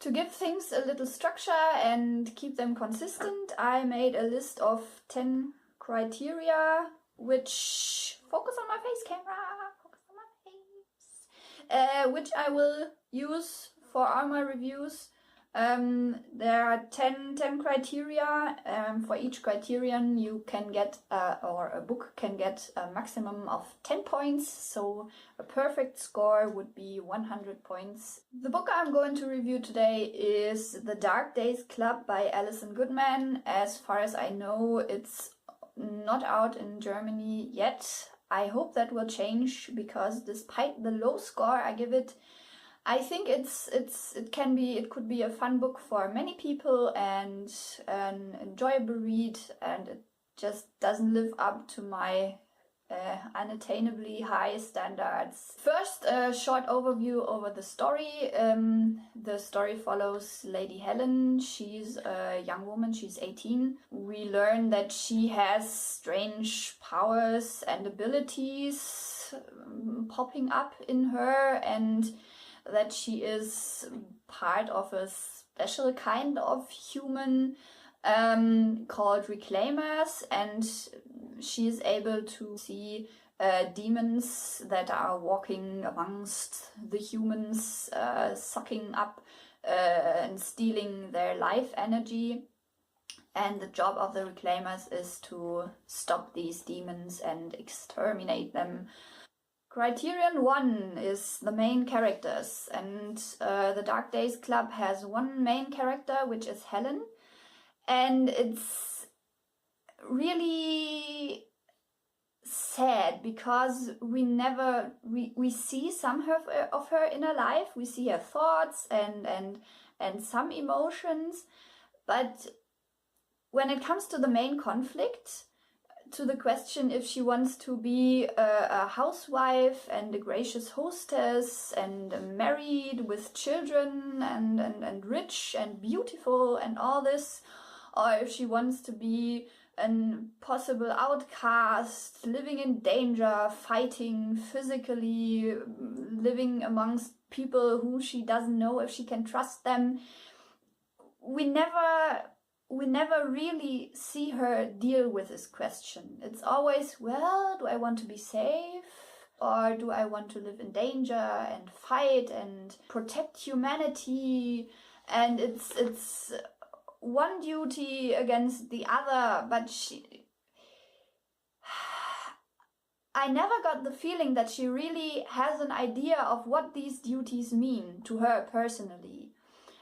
To give things a little structure and keep them consistent, I made a list of 10 criteria which focus on my face camera, which I will use for all my reviews. There are 10 criteria. For each criterion you can get, or a book can get a maximum of 10 points. So a perfect score would be 100 points. The book I'm going to review today is The Dark Days Club by Alison Goodman. As far as I know, it's not out in Germany yet. I hope that will change, because despite the low score I give it, I think it could be a fun book for many people and an enjoyable read, and it just doesn't live up to my unattainably high standards. First, a short overview over the story. The story follows Lady Helen. She's a young woman, she's 18. We learn that she has strange powers and abilities popping up in her, and that she is part of a special kind of human called reclaimers, and she is able to see demons that are walking amongst the humans, sucking up and stealing their life energy. And the job of the reclaimers is to stop these demons and exterminate them. Criterion 1 is the main characters, and the Dark Days Club has one main character, which is Helen, and it's really sad because we see some of her inner life, we see her thoughts and some emotions, but when it comes to the main conflict, to the question if she wants to be a housewife and a gracious hostess and married with children and rich and beautiful and all this, or if she wants to be an possible outcast, living in danger, fighting physically, living amongst people who she doesn't know if she can trust them. We never really see her deal with this question. It's always, well, do I want to be safe? Or do I want to live in danger and fight and protect humanity? And it's one duty against the other, but I never got the feeling that she really has an idea of what these duties mean to her personally,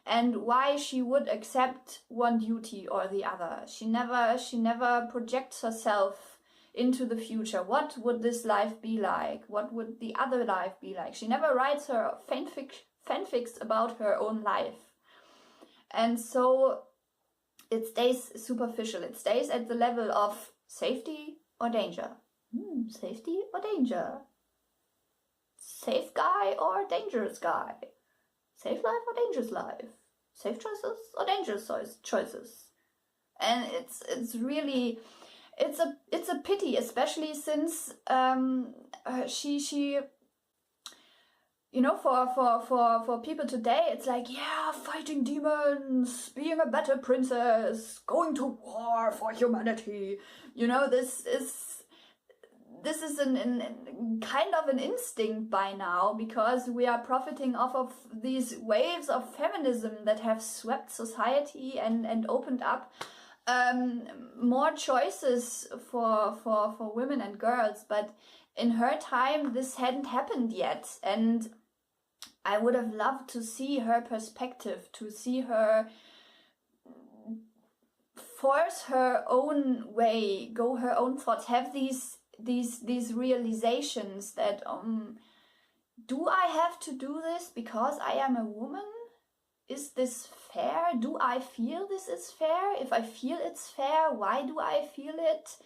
and why she would accept one duty or the other. She never projects herself into the future. What would this life be like? What would the other life be like? She never writes her fanfics about her own life. And so it stays superficial. It stays at the level of safety or danger. Safety or danger? Safe guy or dangerous guy? Safe life or dangerous life? Safe choices or dangerous choices? And it's really, it's a pity, especially since she you know, for people today, it's like, yeah, fighting demons, being a better princess, going to war for humanity. You know, this is an kind of an instinct by now, because we are profiting off of these waves of feminism that have swept society and opened up more choices for women and girls. But in her time, this hadn't happened yet, and I would have loved to see her perspective, to see her force her own way, go her own thoughts, have these realizations that do I have to do this because I am a woman? Is this fair? Do I feel this is fair? If I feel it's fair, why do I feel it?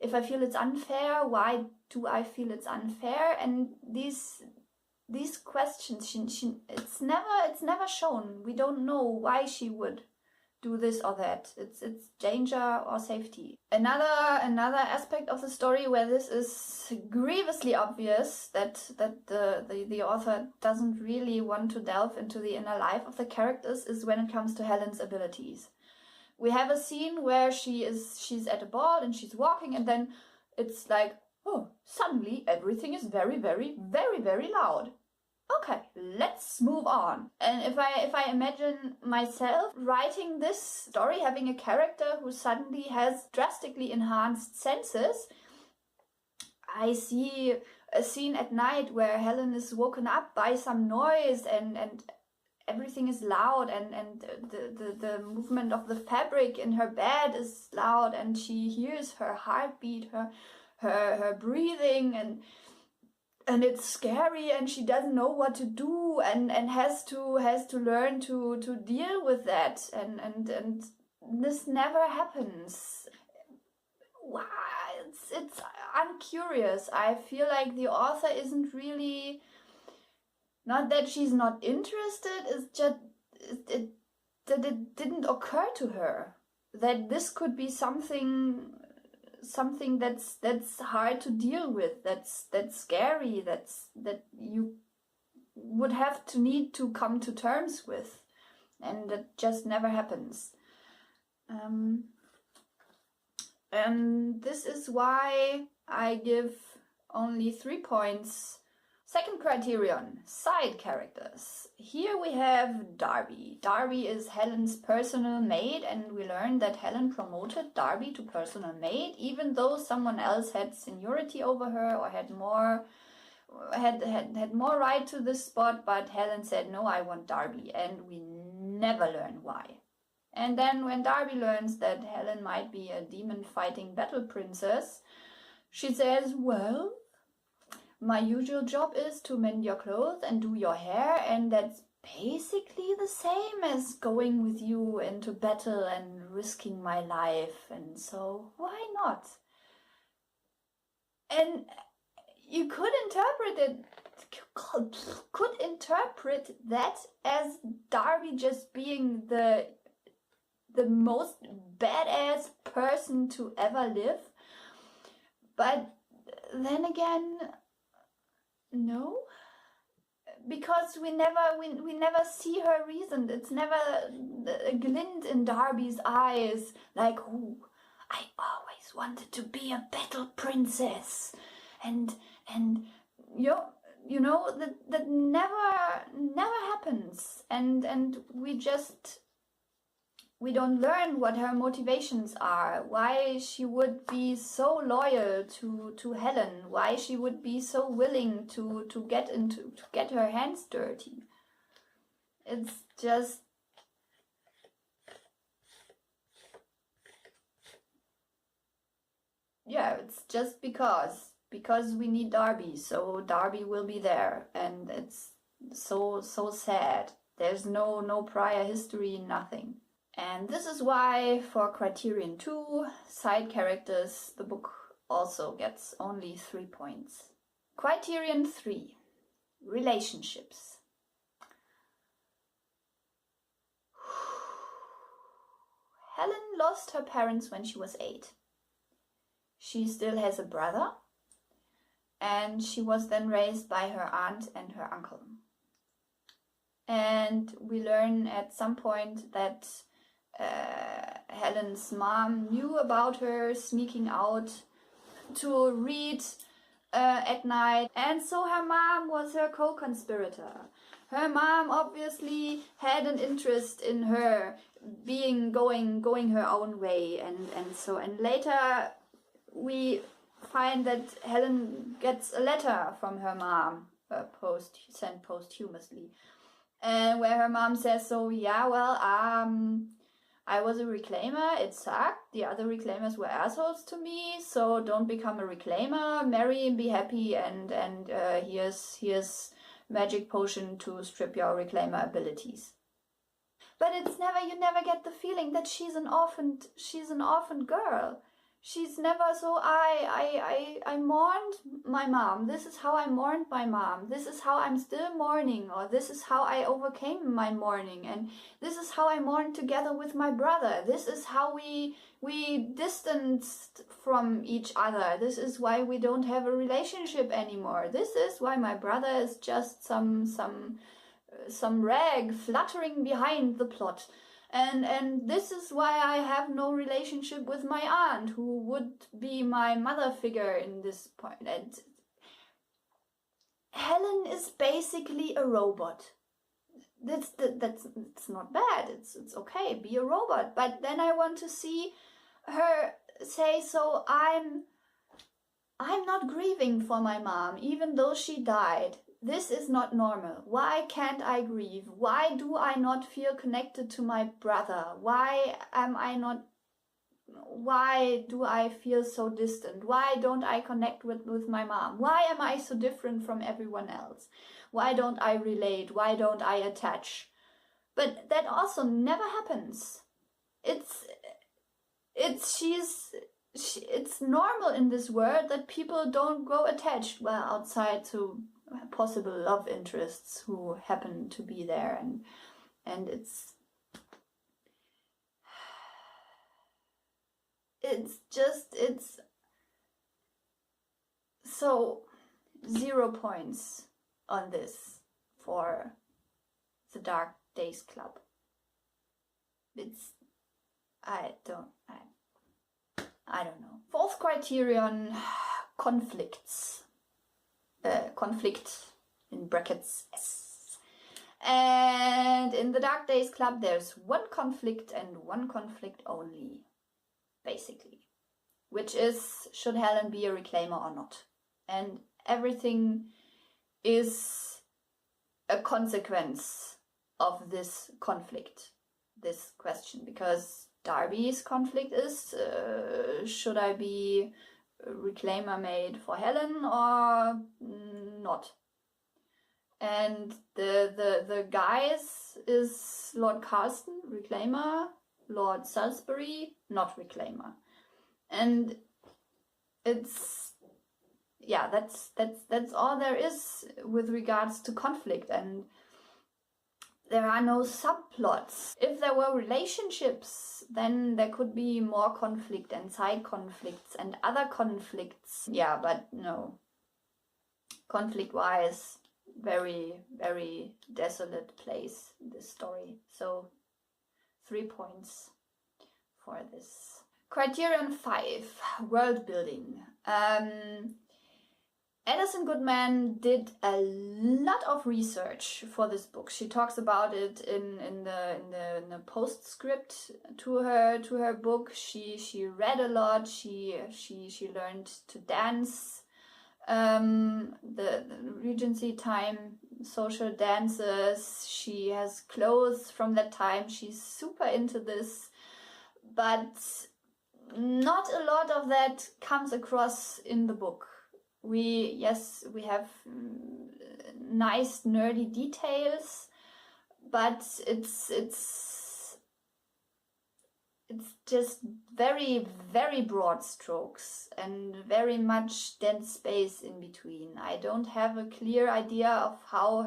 If I feel it's unfair, why do I feel it's unfair? And these questions, it's never shown. We don't know why she would do this or that. It's danger or safety. Another aspect of the story where this is grievously obvious that the author doesn't really want to delve into the inner life of the characters is when it comes to Helen's abilities. We have a scene where she's at a ball and she's walking, and then it's like, oh, suddenly everything is very, very, very, very loud. Okay, let's move on. And if I imagine myself writing this story, having a character who suddenly has drastically enhanced senses, I see a scene at night where Helen is woken up by some noise and everything is loud, and the movement of the fabric in her bed is loud, and she hears her heartbeat, her breathing, and it's scary, and she doesn't know what to do, and has to learn to deal with that, and this never happens. Wow, I'm curious. I feel like the author isn't really, not that she's not interested, it's just that it didn't occur to her that this could be something that's hard to deal with, that's scary, that you would have to need to come to terms with, and that just never happens. And this is why I give only 3 points. Second criterion, side characters. Here we have Darby. Darby is Helen's personal maid, and we learn that Helen promoted Darby to personal maid, even though someone else had seniority over her or had more right to this spot, but Helen said, no, I want Darby, and we never learn why. And then when Darby learns that Helen might be a demon-fighting battle princess, she says, well, my usual job is to mend your clothes and do your hair, and that's basically the same as going with you into battle and risking my life, and so why not? And you could interpret that as Darby just being the most badass person to ever live, but then again, no, because we never see her reasoned. It's never a glint in Darby's eyes like, oh, I always wanted to be a battle princess, and you know that never happens, and we don't learn what her motivations are, why she would be so loyal to Helen, why she would be so willing to get her hands dirty. It's just it's just because we need Darby, so Darby will be there, and it's so sad. There's no prior history, nothing. And this is why for criterion 2, side characters, the book also gets only 3 points. Criterion 3, relationships. Helen lost her parents when she was 8. She still has a brother, and she was then raised by her aunt and her uncle. And we learn at some point that Helen's mom knew about her sneaking out to read at night, and so her mom was her co-conspirator. Her mom obviously had an interest in her going her own way, and later we find that Helen gets a letter from her mom, sent posthumously, where her mom says, so yeah, well, I was a reclaimer, it sucked, the other reclaimers were assholes to me, so don't become a reclaimer, marry and be happy, and here's magic potion to strip your reclaimer abilities. But you never get the feeling that she's an orphaned girl. she's never, so I mourned my mom. This is how I mourned my mom. This is how I'm still mourning, or this is how I overcame my mourning, and this is how I mourned together with my brother. This is how we distanced from each other. This is why we don't have a relationship anymore. This is why my brother is just some rag fluttering behind the plot. And this is why I have no relationship with my aunt, who would be my mother figure in this point. And Helen is basically a robot. That's it's not bad. It's okay. Be a robot. But then I want to see her say, so I'm not grieving for my mom, even though she died. This is not normal. Why can't I grieve? Why do I not feel connected to my brother? Why do I feel so distant? Why don't I connect with my mom? Why am I so different from everyone else? Why don't I relate? Why don't I attach? But that also never happens. It's normal in this world that people don't grow attached, well, outside to possible love interests who happen to be there, and it's so 0 points on this for the Dark Days Club. I don't know. Fourth criterion, conflicts. Conflict in brackets S. And in the Dark Days Club there's one conflict and one conflict only, basically, which is, should Helen be a reclaimer or not? And everything is a consequence of this conflict, this question, because Darby's conflict is, should I be reclaimer made for Helen or not? And the guys is Lord Carsten, reclaimer, Lord Salisbury, not reclaimer. And it's, yeah, that's all there is with regards to conflict, and there are no subplots. If there were relationships, then there could be more conflict and side conflicts and other conflicts. Yeah, but no. Conflict-wise, very, very desolate place, this story. So 3 points for this. Criterion 5, world building. Alison Goodman did a lot of research for this book. She talks about it in the postscript to her book. She read a lot. She learned to dance, the Regency time social dances. She has clothes from that time. She's super into this, but not a lot of that comes across in the book. We have nice nerdy details, but it's just very, very broad strokes and very much dense space in between. I don't have a clear idea of how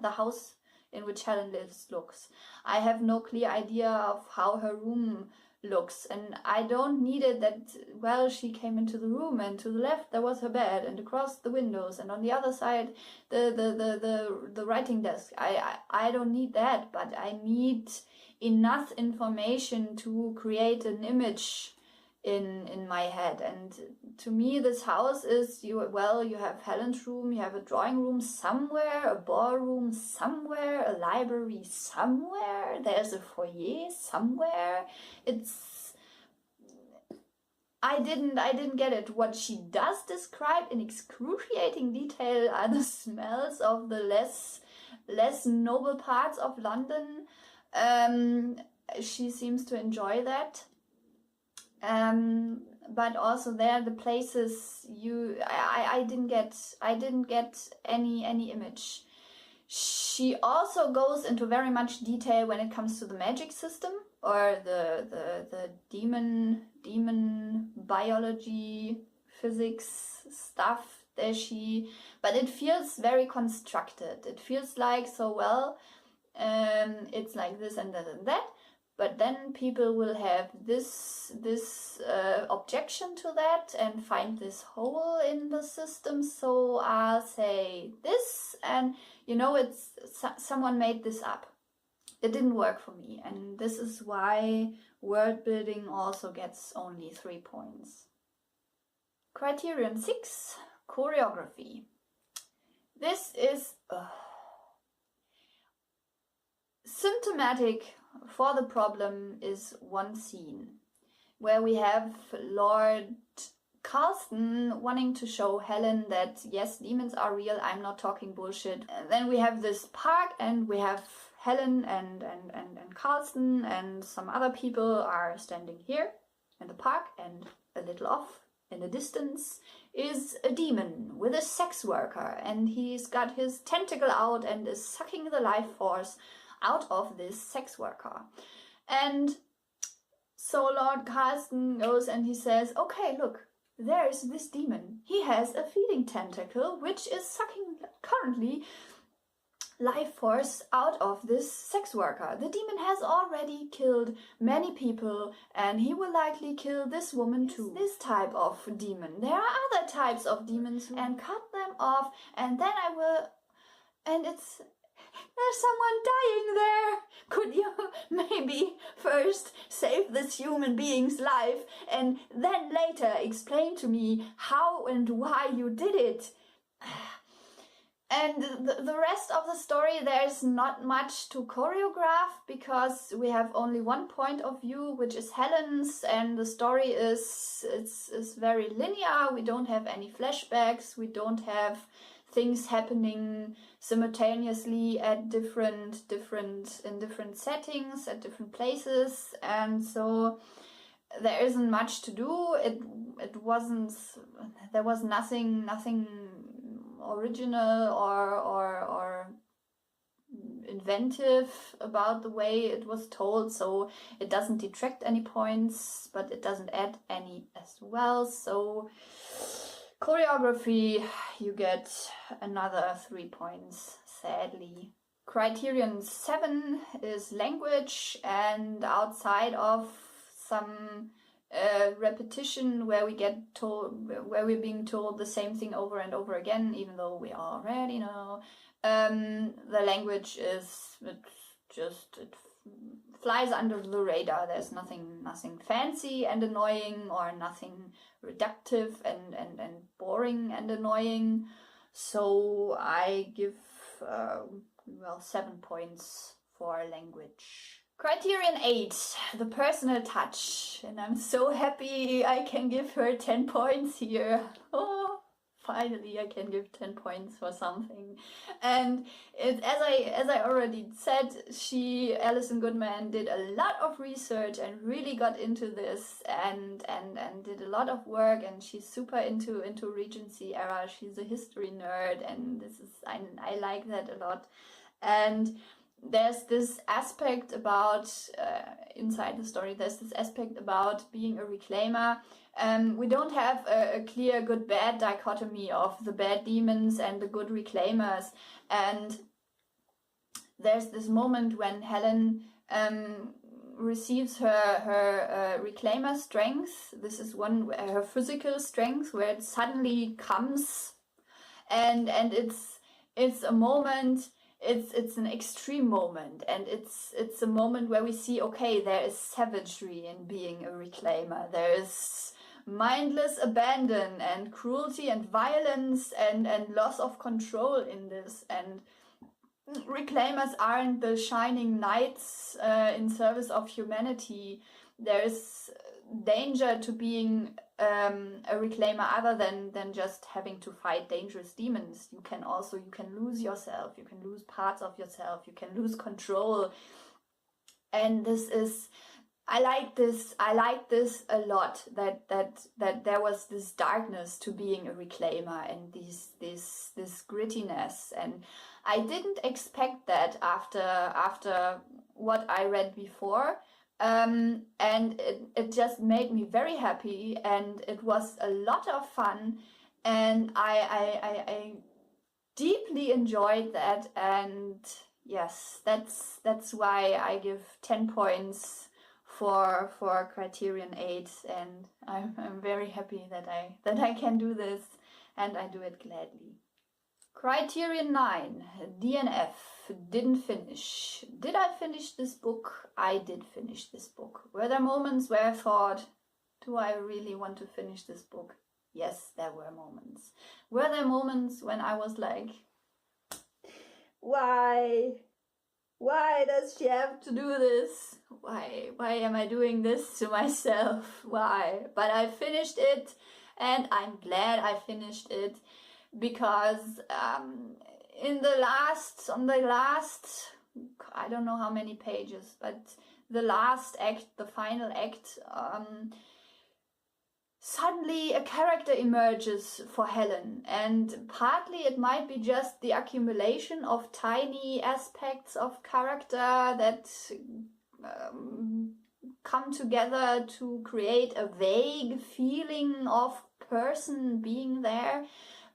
the house in which Helen lives looks. I have no clear idea of how her room looks, and I don't need it that, well, she came into the room and to the left there was her bed and across the windows and on the other side the writing desk. I don't need that, but I need enough information to create an image in my head. And to me this house is, you have Helen's room, you have a drawing room somewhere, a ballroom somewhere, a library somewhere, there's a foyer somewhere. I didn't get it. What she does describe in excruciating detail are the smells of the less noble parts of London. She seems to enjoy that. But also there the places I didn't get any image. She also goes into very much detail when it comes to the magic system, or the demon biology, physics stuff. But it feels very constructed. It feels like, so well, it's like this and that and that. But then people will have this objection to that and find this hole in the system. So I'll say this, and it's someone made this up. It didn't work for me, and this is why word building also gets only 3 points. Criterion 6, choreography. This is symptomatic for the problem is one scene where we have Lord Carlston wanting to show Helen that yes, demons are real, I'm not talking bullshit. And then we have this park, and we have Helen and Carlston and some other people are standing here in the park, and a little off in the distance is a demon with a sex worker, and he's got his tentacle out and is sucking the life force out of this sex worker. And so Lord Carlston goes and he says, okay, look, there is this demon. He has a feeding tentacle which is sucking currently life force out of this sex worker. The demon has already killed many people, and he will likely kill this woman too. This type of demon. There are other types of demons, and cut them off, and then I will... And there's someone dying there. Could you maybe first save this human being's life and then later explain to me how and why you did it? And the rest of the story, there's not much to choreograph because we have only one point of view, which is Helen's, and the story is very linear. We don't have any flashbacks. We don't have things happening simultaneously at different settings, at different places, and so there isn't much to do. There was nothing original or inventive about the way it was told, so it doesn't detract any points, but it doesn't add any as well. So choreography, you get another 3 points, sadly. Criterion 7 is language, and outside of some repetition where we're being told the same thing over and over again, even though we already know, the language it flies under the radar. There's nothing fancy and annoying, or nothing reductive and boring and annoying. So I give 7 points for language. Criterion 8, the personal touch, and I'm so happy I can give her 10 points here. Oh, finally I can give 10 points for something. And as I already said, Alison Goodman did a lot of research and really got into this and did a lot of work, and she's super into Regency era. She's a history nerd, and I like that a lot. And there's this aspect about, inside the story, there's this aspect about being a reclaimer. We don't have a clear good-bad dichotomy of the bad demons and the good reclaimers. And there's this moment when Helen receives her reclaimer strength. This is her physical strength, where it suddenly comes, and it's a moment. It's an extreme moment, and it's a moment where we see, okay, there is savagery in being a reclaimer. There is mindless abandon and cruelty and violence and loss of control in this. And reclaimers aren't the shining knights in service of humanity. There is danger to being a reclaimer other than just having to fight dangerous demons. You can lose yourself, you can lose parts of yourself, you can lose control. And this is I like this a lot, that there was this darkness to being a reclaimer and this grittiness, and I didn't expect that after what I read before. And it just made me very happy, and it was a lot of fun, and I deeply enjoyed that. And yes, that's why I give 10 points for Criterion 8, and I'm very happy that I can do this, and I do it gladly. Criterion 9, DNF, didn't finish. Did I finish this book? I did finish this book. Were there moments where I thought, do I really want to finish this book? Yes, there were moments. Were there moments when I was like, why? Why does she have to do this? Why am I doing this to myself? Why? But I finished it, and I'm glad I finished it, because on the last, I don't know how many pages, but the last act, the final act, suddenly a character emerges for Helen, and partly it might be just the accumulation of tiny aspects of character that come together to create a vague feeling of person being there.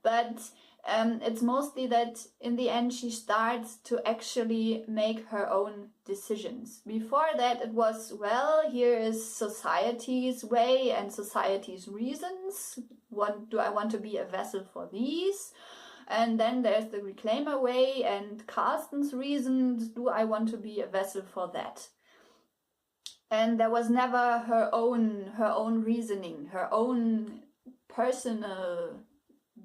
But it's mostly that in the end she starts to actually make her own decisions. Before that it was, well, here is society's way and society's reasons. Do I want to be a vessel for these? And then there's the reclaimer way and Carsten's reasons. Do I want to be a vessel for that? And there was never her own reasoning, her own personal,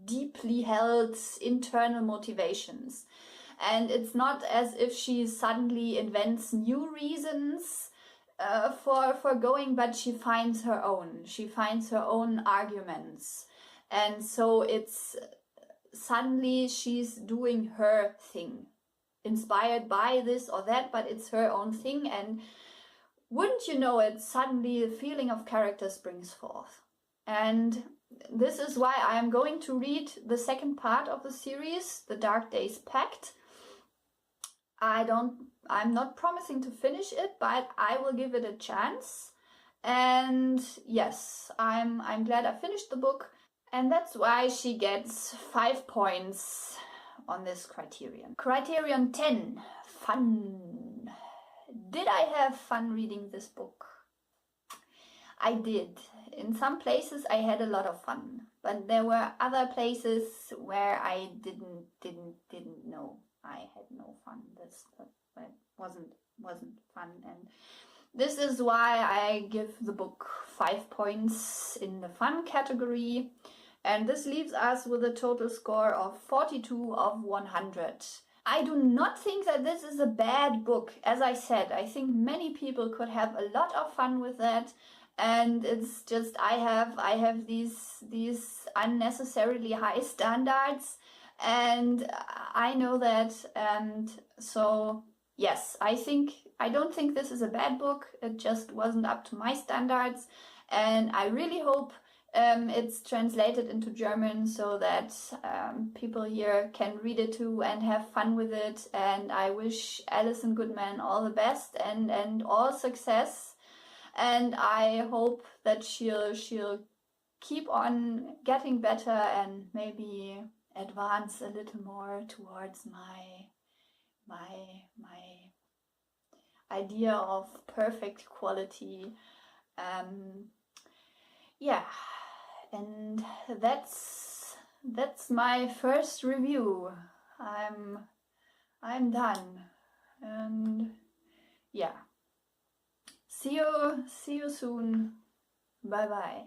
deeply held internal motivations. And it's not as if she suddenly invents new reasons for going, but she finds her own arguments. And so it's suddenly she's doing her thing, inspired by this or that, but it's her own thing. And wouldn't you know it, suddenly the feeling of character springs forth. And this is why I'm going to read the second part of the series, the Dark Days Pact. I'm not promising to finish it, but I will give it a chance. And yes, I'm glad I finished the book, and that's why she gets 5 points on this criterion. Criterion 10, fun. Did I have fun reading this book? I did. In some places I had a lot of fun, but there were other places where I didn't know. I had no fun. That wasn't fun, and this is why I give the book 5 points in the fun category, and this leaves us with a total score of 42 of 100. I do not think that this is a bad book. As I said, I think many people could have a lot of fun with that. And it's just I have these unnecessarily high standards, and I know that, and so yes, I don't think this is a bad book. It just wasn't up to my standards, and I really hope it's translated into German so that people here can read it too and have fun with it. And I wish Alison Goodman all the best and all success. And I hope that she'll keep on getting better and maybe advance a little more towards my idea of perfect quality. Yeah, and that's my first review. I'm done, and yeah. See you soon. Bye bye.